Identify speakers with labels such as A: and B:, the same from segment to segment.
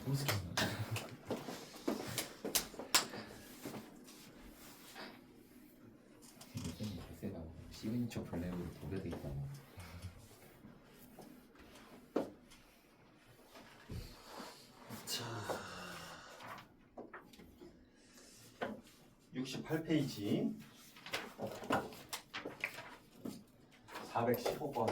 A: 또 시켰나? 요즘 대세가 시그니처 블랙으로 도배돼 있다.
B: 자, 68페이지 415번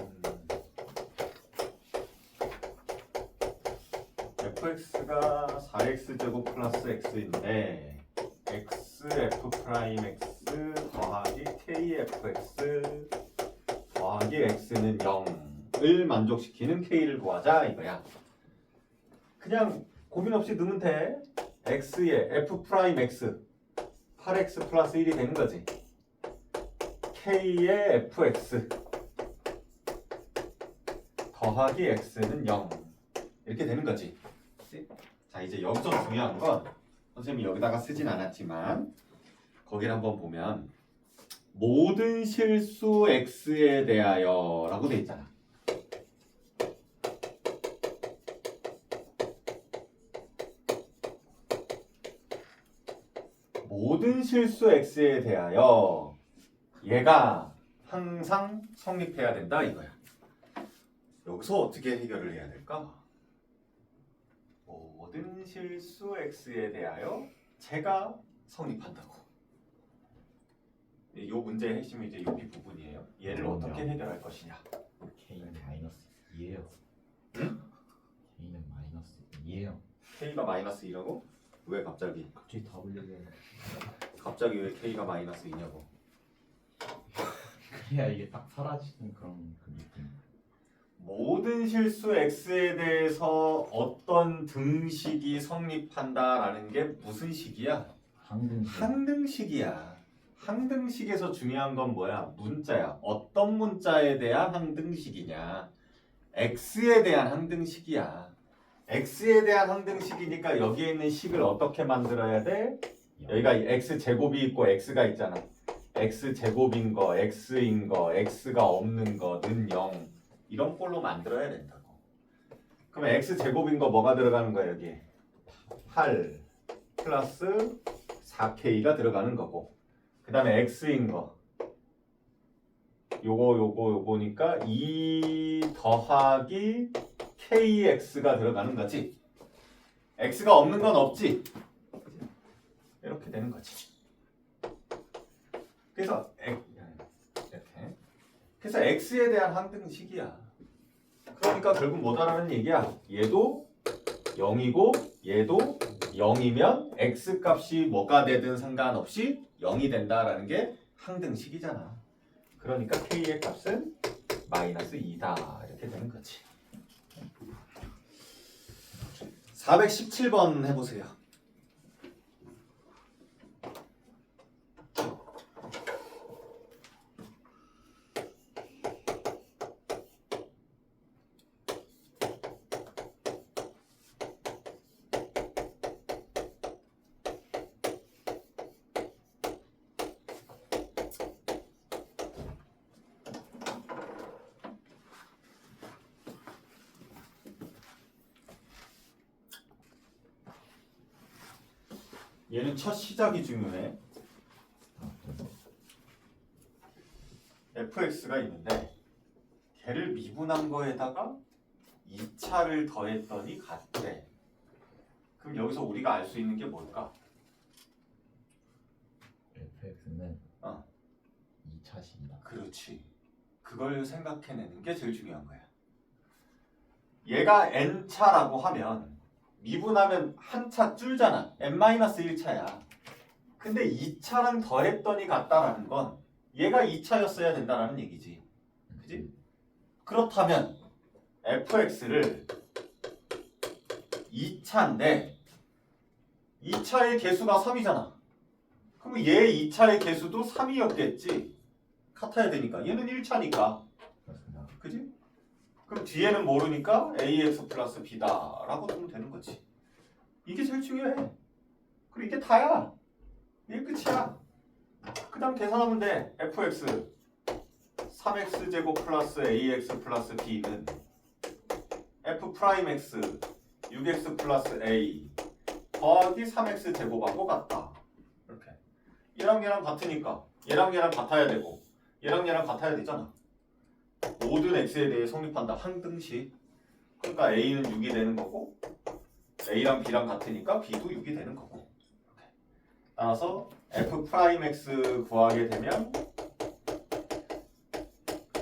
B: fx가 4x제곱 플러스 x인데 xf 프라임 x 더하기 kfx 더하기 x는 0을 만족시키는 k를 구하자 이거야. 그냥 고민 없이 넣으면 돼. x에 f 프라임 x 8x 플러스 1이 되는 거지. k에 fx 더하기 x는 0 이렇게 되는 거지. 자, 이제 여기서 중요한 건 선생님이 여기다가 쓰진 않았지만 거기를 한번 보면 모든 실수 x에 대하여 라고 돼 있잖아. 모든 실수 x에 대하여 얘가 항상 성립해야 된다 이거야. 여기서 어떻게 해결을 해야 될까? 모든 실수 x에 대하여 제가 성립한다고. 이 문제의 핵심이 이제 이 부분이에요. 얘를 어떻게 해결할 것이냐.
A: K는 마이너스 2예요.
B: 응?
A: K는 마이너스 2예요.
B: k가 마이너스 2라고? 왜 갑자기?
A: 갑자기 답을 얘기하는.
B: 갑자기 왜 k가 마이너스 2냐고?
A: 그래야 이게 딱 사라지는 그런 그 느낌.
B: 모든 실수 x에 대해서 어떤 등식이 성립한다라는 게 무슨 식이야?
A: 항등식.
B: 항등식이야. 항등식에서 중요한 건 뭐야? 문자야. 어떤 문자에 대한 항등식이냐? x에 대한 항등식이야. x에 대한 항등식이니까 여기에 있는 식을 어떻게 만들어야 돼? 여기가 x 제곱이 있고 x가 있잖아. x 제곱인 거, x인 거, x가 없는 거는 0 이런 꼴로 만들어야 된다고. 그러면 x 제곱인 거 뭐가 들어가는 거야 여기? 8 플러스 4k가 들어가는 거고. 그 다음에 x인 거 요거니까 2 더하기 kx가 들어가는 거지. x가 없는 건 없지. 이렇게 되는 거지. 그래서 이렇게. 그래서 x에 대한 항등식이야. 그러니까 결국 뭐다라는 얘기야. 얘도 0이고 얘도 0이면 x 값이 뭐가 되든 상관없이 0이 된다라는 게 항등식이잖아. 그러니까 k의 값은 마이너스 2다 이렇게 되는 거지. 417번 해보세요. 얘는 첫 시작이 중요해. fx가 있는데 걔를 미분한 거에다가 2차를 더했더니 같대. 그럼 여기서 우리가 알 수 있는 게 뭘까?
A: fx는
B: 어.
A: 2차식이다.
B: 그렇지. 그걸 생각해내는 게 제일 중요한 거야. 얘가 n차라고 하면 미분하면 한 차 줄잖아. n-1차야. 근데 2차랑 더했더니 같다라는 건 얘가 2차였어야 된다는 얘기지. 그지? 그렇다면 fx를 2차인데 2차의 개수가 3이잖아. 그럼 얘 2차의 개수도 3이었겠지. 같아야 되니까. 얘는 1차니까.
A: 그렇습니다.
B: 그지? 그럼 뒤에는 모르니까 ax 플러스 b다라고 두면 되는 거지. 이게 제일 중요해. 그리고 이게 다야. 이게 끝이야. 그 다음 계산하면 돼. fx 3x 제곱 플러스 ax 플러스 b는 f 프라임 x 6x 플러스 a 더하기 3x 제곱하고 같다. 이렇게. 얘랑 얘랑 같으니까 얘랑 얘랑 같아야 되고 얘랑 얘랑 같아야 되잖아. 모든 x에 대해 성립한다. 항등식. 그러니까 a는 6이 되는 거고 a랑 b랑 같으니까 b도 6이 되는 거고. 이렇게. 따라서 f'x 구하게 되면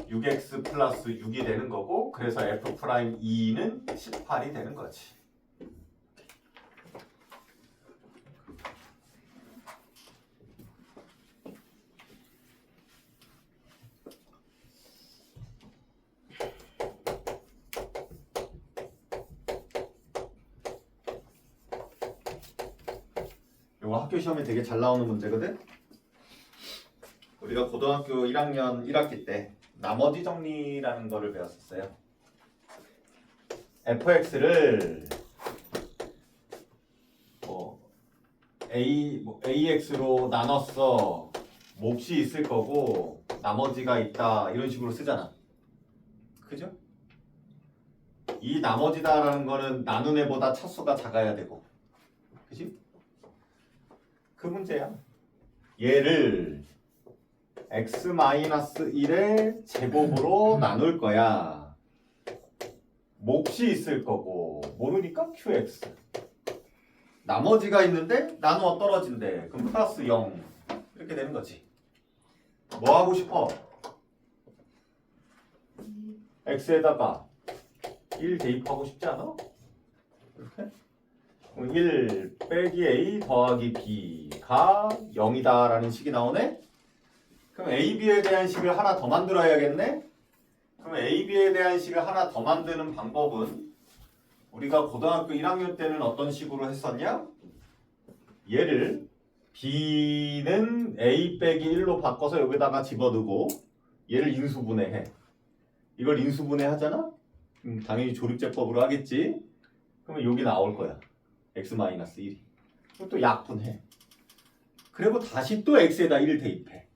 B: 6x 플러스 6이 되는 거고 그래서 f'E는 18이 되는 거지. 이거 학교 시험에 되게 잘 나오는 문제거든. 우리가 고등학교 1학년 1학기 때 나머지 정리라는 거를 배웠었어요. fx를 ax로 나눴어. 몫이 있을 거고 나머지가 있다 이런 식으로 쓰잖아. 그죠? 이 나머지다라는 거는 나눈 애보다 차수가 작아야 되고. 그지? 그 문제야. 얘를 x-1의 제곱으로 나눌 거야. 몫이 있을 거고 모르니까 qx. 나머지가 있는데 나누어 떨어진대. 그럼 플러스 0 이렇게 되는 거지. 뭐 하고 싶어? x에다가 1 대입하고 싶지 않아? 이렇게? 그럼 1 빼기 a 더하기 b가 0이다 라는 식이 나오네? 그럼 a, b에 대한 식을 하나 더 만들어야겠네? 그럼 a, b에 대한 식을 하나 더 만드는 방법은 우리가 고등학교 1학년 때는 어떤 식으로 했었냐? 얘를 b는 a 빼기 1로 바꿔서 여기다가 집어넣고 얘를 인수분해해. 이걸 인수분해 하잖아? 당연히 조립제법으로 하겠지? 그러면 여기 나올 거야. x-1이. 그럼 또 약분해. 그리고 다시 또 x에다 1을 대입해.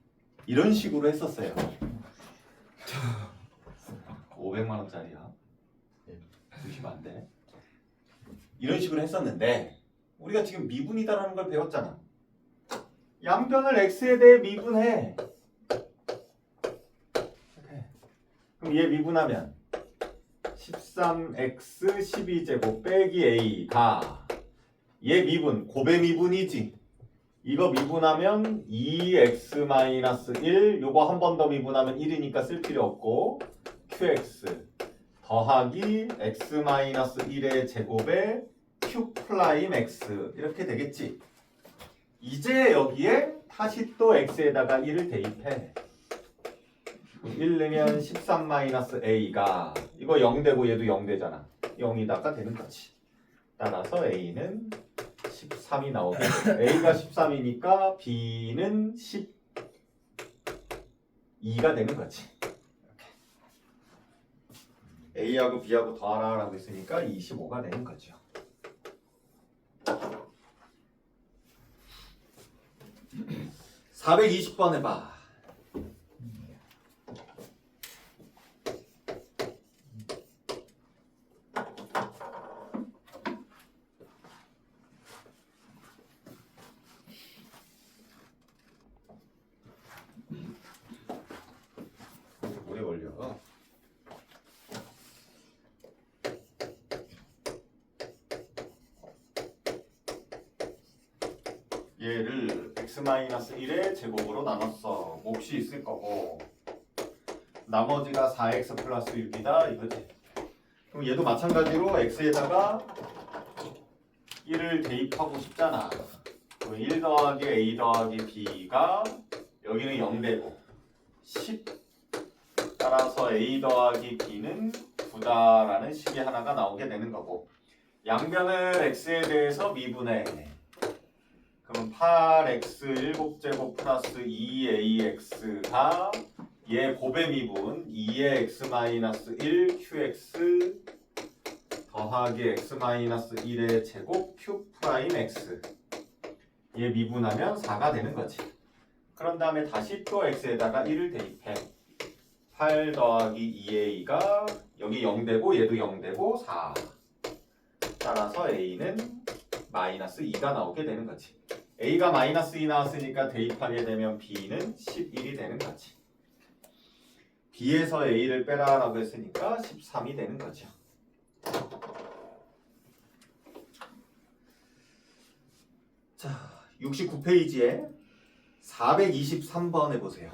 B: 이런 식으로 했었어요. 500만 원짜리야. 주시면 안 돼. 이런 식으로 했었는데 우리가 지금 미분이다라는 걸 배웠잖아. 양변을 x에 대해 미분해. 이렇게. 그럼 얘 미분하면 13x 12제곱 빼기 a가 얘 미분, 곱의 미분이지. 이거 미분하면 2x-1 요거 한 번 더 미분하면 1이니까 쓸 필요 없고 qx 더하기 x-1의 제곱에 q'x 이렇게 되겠지. 이제 여기에 다시 또 x에다가 1을 대입해. 1 넣으면 13-a가 이거 0 되고 얘도 0 되잖아. 0이다가 되는 거지. 따라서 a는 13이 나오겠죠. a가 13이니까 b는 12가 되는 거지. 이렇게. a하고 b하고 더하라고 했으니까 25가 되는 거죠. 음. 420번 해봐. 오래 걸려. 얘를 x-1의 제곱으로 나눴어. 몫이 있을 거고 나머지가 4x 플러스 6이다 이거지. 그럼 얘도 마찬가지로 x에다가 1을 대입하고 싶잖아. 그럼 1 더하기 a 더하기 b가 여기는 0 되고 10 따라서 a 더하기 b는 9다라는 식이 하나가 나오게 되는 거고 양변을 x에 대해서 미분해. 그럼 8x 7제곱 플러스 2ax가 얘 곱의 미분 2의 x-1 qx 더하기 x-1의 제곱 q'x 얘 미분하면 4가 되는 거지. 그런 다음에 다시 또 x에다가 1을 대입해. 8 더하기 2a가 여기 0 되고 얘도 0 되고 4 따라서 a는 마이너스 2가 나오게 되는 거지. a가 마이너스 2 나왔으니까 대입하게 되면 b는 11이 되는 거지. b에서 a를 빼라라고 했으니까 13이 되는 거죠. 자, 69페이지에 423번 해보세요.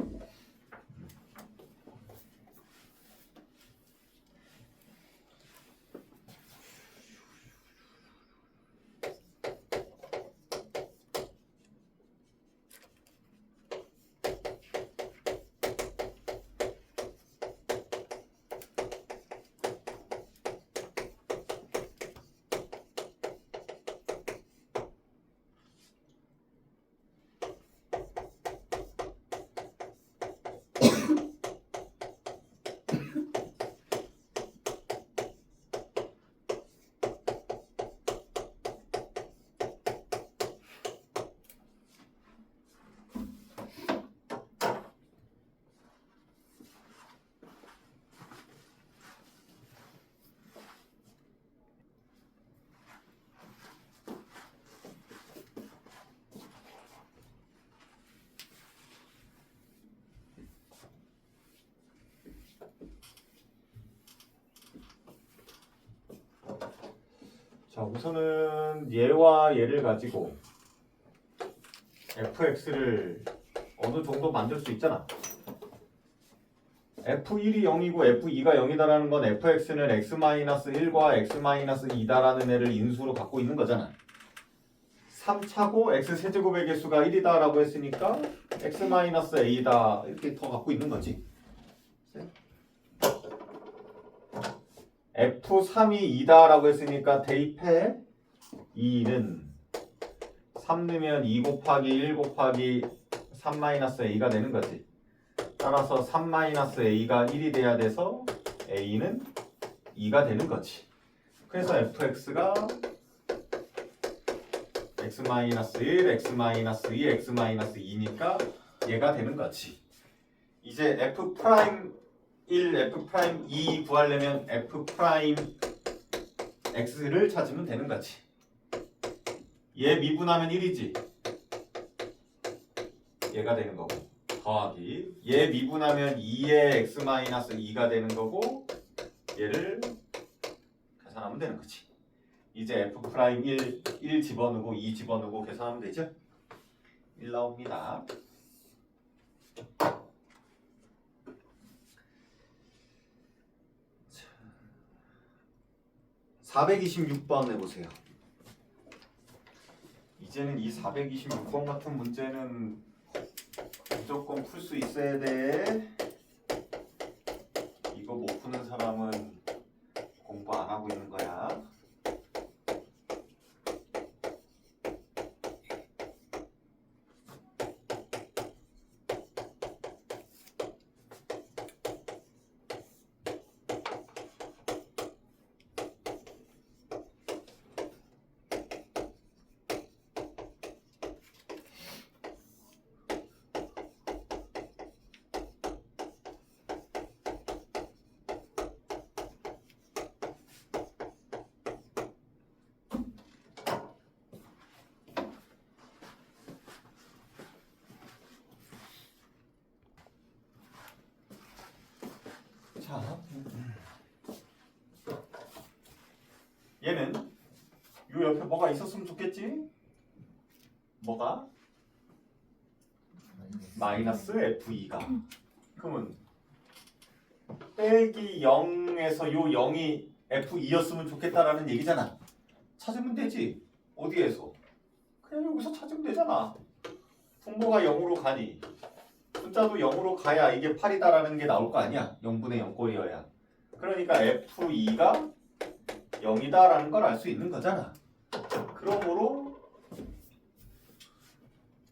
B: 자, 우선은 얘와 얘를 가지고 fx를 어느 정도 만들 수 있잖아. f1이 0이고 f2가 0이다라는 건 fx는 x-1과 x-2다라는 애를 인수로 갖고 있는 거잖아. 3차고 x세제곱의 개수가 1이다라고 했으니까 x-a다 이렇게 더 갖고 있는 거지. F3이 2다라고 했으니까 대입해 2는 3 넣으면 2 곱하기 1 곱하기 3-a가 되는 거지. 따라서 3-a가 1이 돼야 돼서 a는 2가 되는 거지. 그래서 fx가 x-1, x-2, x-2니까 얘가 되는 거지. 이제 f' 1, F'2 구하려면 F'X를 찾으면 되는 거지. 얘 미분하면 1이지. 얘가 되는 거고. 더하기. 얘 미분하면 2의 X-2가 되는 거고 얘를 계산하면 되는 거지. 이제 F'1 집어넣고 2 집어넣고 계산하면 되죠. 1 나옵니다. 426번 해보세요. 이제는 이 426번 같은 문제는 무조건 풀 수 있어야 돼. 이거 못 푸는 사람은 공부 안 하고 있는 거야. 자, 얘는 요 옆에 뭐가 있었으면 좋겠지? 뭐가? 마이너스 F2가. 그러면 빼기 0에서 요 0이 F2였으면 좋겠다라는 얘기잖아. 찾으면 되지. 어디에서? 그냥 여기서 찾으면 되잖아. 분모가 0으로 가니 숫자도 0으로 가야 이게 8이다라는 게 나올 거 아니야. 0분의 0 꼴이어야. 그러니까 F2가 0이다라는 걸 알 수 있는 거잖아. 그러므로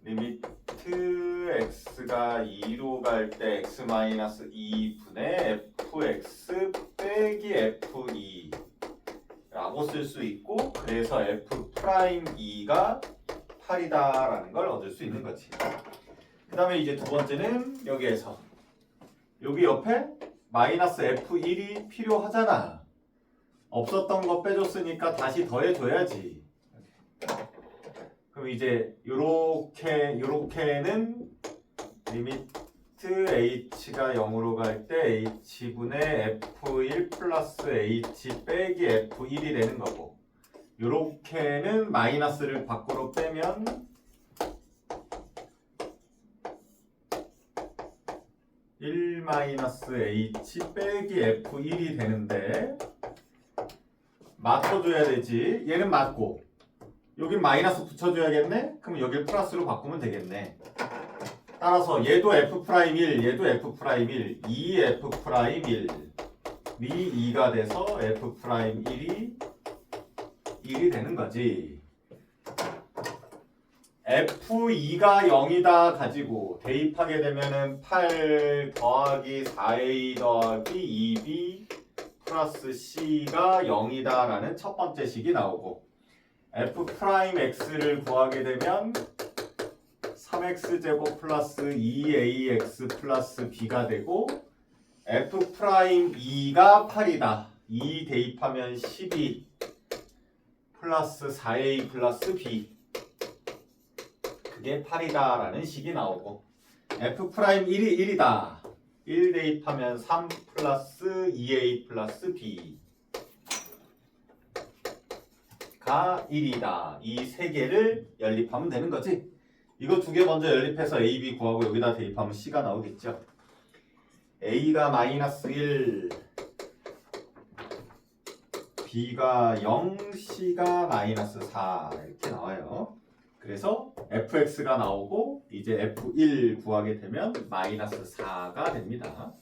B: 리미트 x가 2로 갈 때 x-2분의 fx 빼기 f2 라고 쓸 수 있고, 그래서 f'2가 8이다라는 걸 얻을 수 있는 거지. 그 다음에 이제 두 번째는 여기에서 여기 옆에 마이너스 F1이 필요하잖아. 없었던 거 빼줬으니까 다시 더해줘야지. 그럼 이제 요렇게는 리미트 h가 0으로 갈 때 h분의 f1 플러스 h 빼기 f1이 되는 거고, 요렇게는 마이너스를 밖으로 빼면 1 마이너스 h 빼기 f1이 되는데, 맞춰줘야 되지. 얘는 맞고 여긴 마이너스 붙여줘야겠네. 그럼 여길 플러스로 바꾸면 되겠네. 따라서 얘도 f'1, 얘도 f'1, 2f'1이 2가 돼서 f'1이 1이 되는 거지. f2가 0이다 가지고 대입하게 되면은 8 더하기 4a 더하기 2b 플러스 c가 0이다 라는 첫 번째 식이 나오고, f'x를 구하게 되면 3x제곱 플러스 2ax 플러스 b가 되고, f'2가 8이다. 2 대입하면 12 플러스 4a 플러스 b, 그게 8이다 라는 식이 나오고, f'1이 1이다. 1 대입하면 3 플러스 2a 플러스 b가 1이다. 이 세 개를 연립하면 되는 거지. 이거 두 개 먼저 연립해서 a, b 구하고 여기다 대입하면 c가 나오겠죠. a가 마이너스 1, b가 0, c가 마이너스 4 이렇게 나와요. 그래서 fx가 나오고, 이제 f1 구하게 되면 마이너스 4가 됩니다.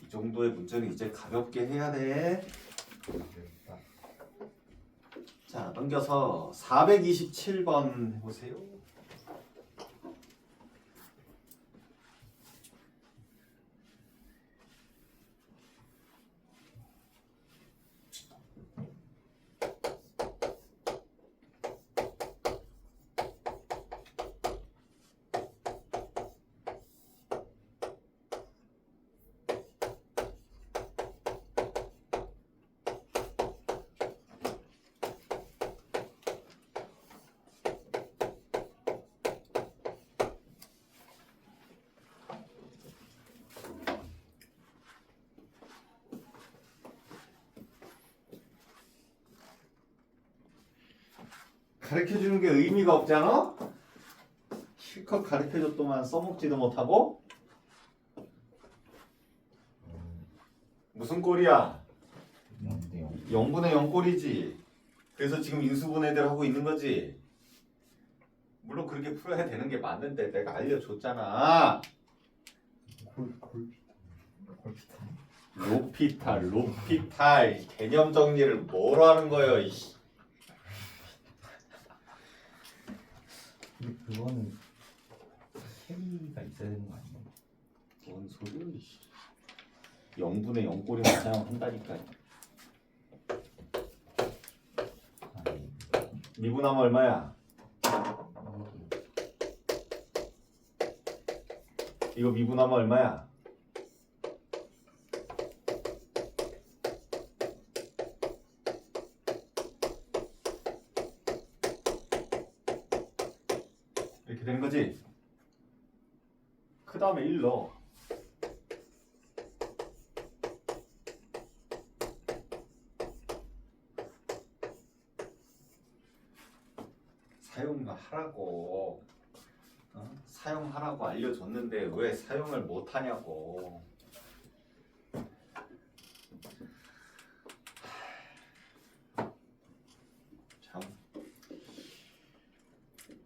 B: 이 정도의 문제는 이제 가볍게 해야 돼. 자, 넘겨서 427번 해보세요. 가르쳐주는 게 의미가 없잖아? 실컷 가르쳐줬더만 써먹지도 못하고? 무슨 꼴이야? 0분의 0 꼴이지. 그래서 지금 인수분해들 하고 있는 거지. 물론 그렇게 풀어야 되는 게 맞는데 내가 알려줬잖아. 로피탈 개념 정리를 뭐로 하는 거예요? 이씨.
A: 근데 그거는 캐리가 있어야 되는 거 아니에요?
B: 뭔 소리야? 0분의 0 꼴이만 사용한다니까.
A: 아니,
B: 미분하면 얼마야? 이거 미분하면 얼마야? 이렇게 되는 거지? 그 다음에 1 넣어. 사용하라고. 사용하라고 알려줬는데 왜 사용을 못하냐고. 참.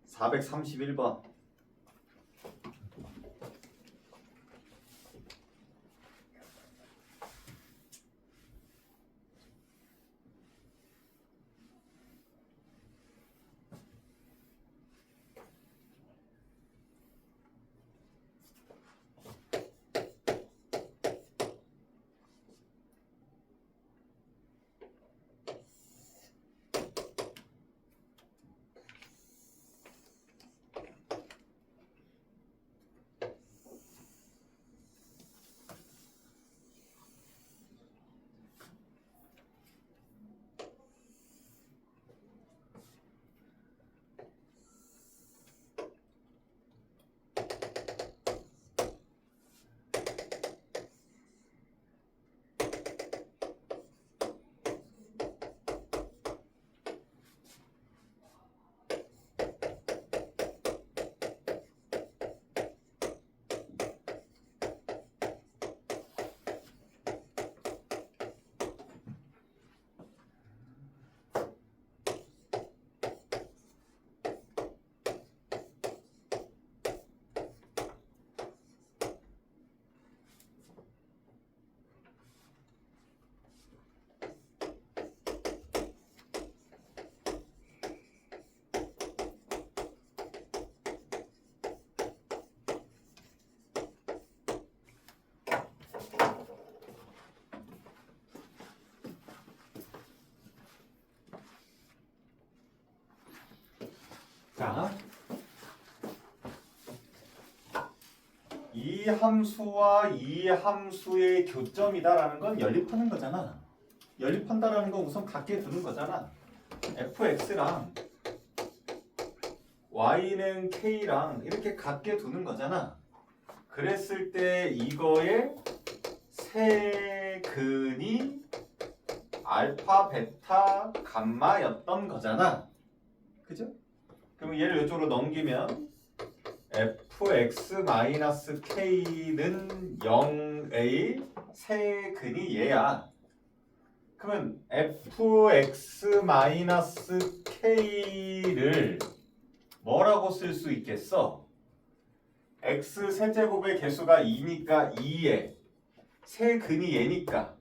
B: 431번. 자, 이 함수와 이 함수의 교점이다라는 건 연립하는 거잖아. 연립한다라는 건 우선 같게 두는 거잖아. fx랑 y는 k랑 이렇게 같게 두는 거잖아. 그랬을 때 이거의 세근이 알파, 베타, 감마였던 거잖아. 그죠? 그럼 얘를 이쪽으로 넘기면 fx-k는 0의 세근이 얘야. 그러면 fx-k를 뭐라고 쓸 수 있겠어? x 세제곱의 개수가 2니까 2에 세근이 얘니까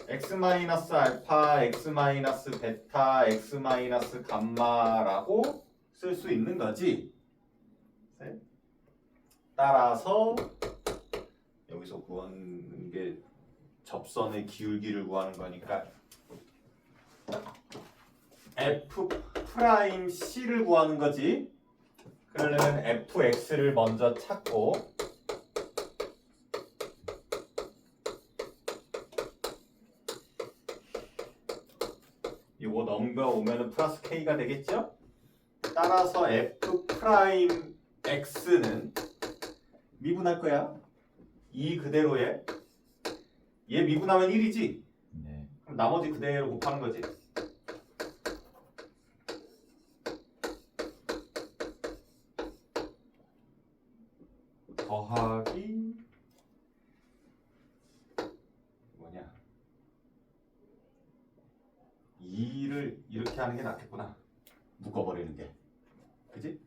B: x-알파, x-베타, x-감마라고 쓸 수 있는 거지. 따라서 여기서 구하는 게 접선의 기울기를 구하는 거니까 f'C를 구하는 거지. 그러려면 fx를 먼저 찾고 이거 넘겨오면 플러스 k가 되겠죠? 따라서 f'x는 미분할 거야. 이 그대로에 얘 미분하면 1이지?
A: 네.
B: 그럼 나머지 그대로 곱하는 거지. 더하기 뭐냐 2를 이렇게 하는 게 낫겠구나. 묶어버리는 게. 그지?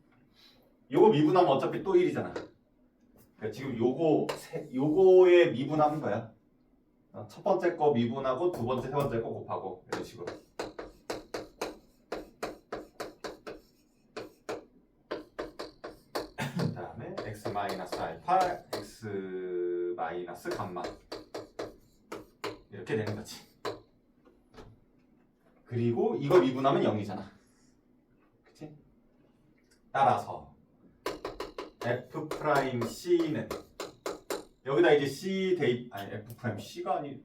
B: 요거 미분하면 어차피 또 1이잖아. 그러니까 지금 요거에 미분하는 거야. 첫 번째 거 미분하고 두 번째, 세 번째 거 곱하고 이런 식으로. 그 다음에 x-알파, x-감마 이렇게 되는 거지. 그리고 이거 미분하면 0이잖아. 그치? 따라서 f'C는 여기다 이제 C 대입 아니 f'C가 아니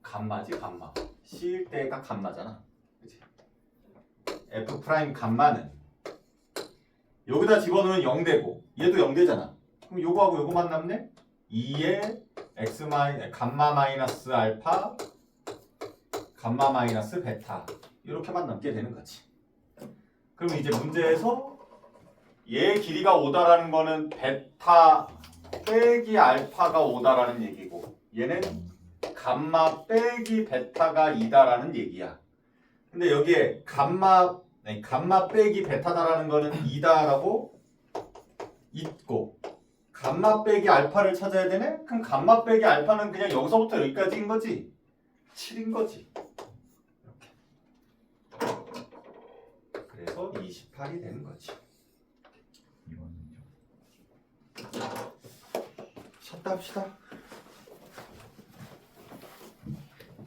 B: 감마지 감마. C일 때가 감마잖아. 그치? f'감마는 여기다 집어넣으면 0 되고 얘도 0 되잖아. 그럼 요거하고 요거만 남네? 2의 감마 마이너스 알파 감마 마이너스 베타 이렇게만 남게 되는 거지. 그럼 이제 문제에서 얘 길이가 5다라는 거는 베타 빼기 알파가 5다라는 얘기고 얘는 감마 빼기 베타가 2다라는 얘기야. 근데 여기에 감마 빼기 베타다라는 거는 2다라고 있고 감마 빼기 알파를 찾아야 되네? 그럼 감마 빼기 알파는 그냥 여기서부터 여기까지인 거지? 7인 거지. 이렇게. 그래서 28이 되는 거지.
A: 이거는요.
B: 쉬었다 합시다.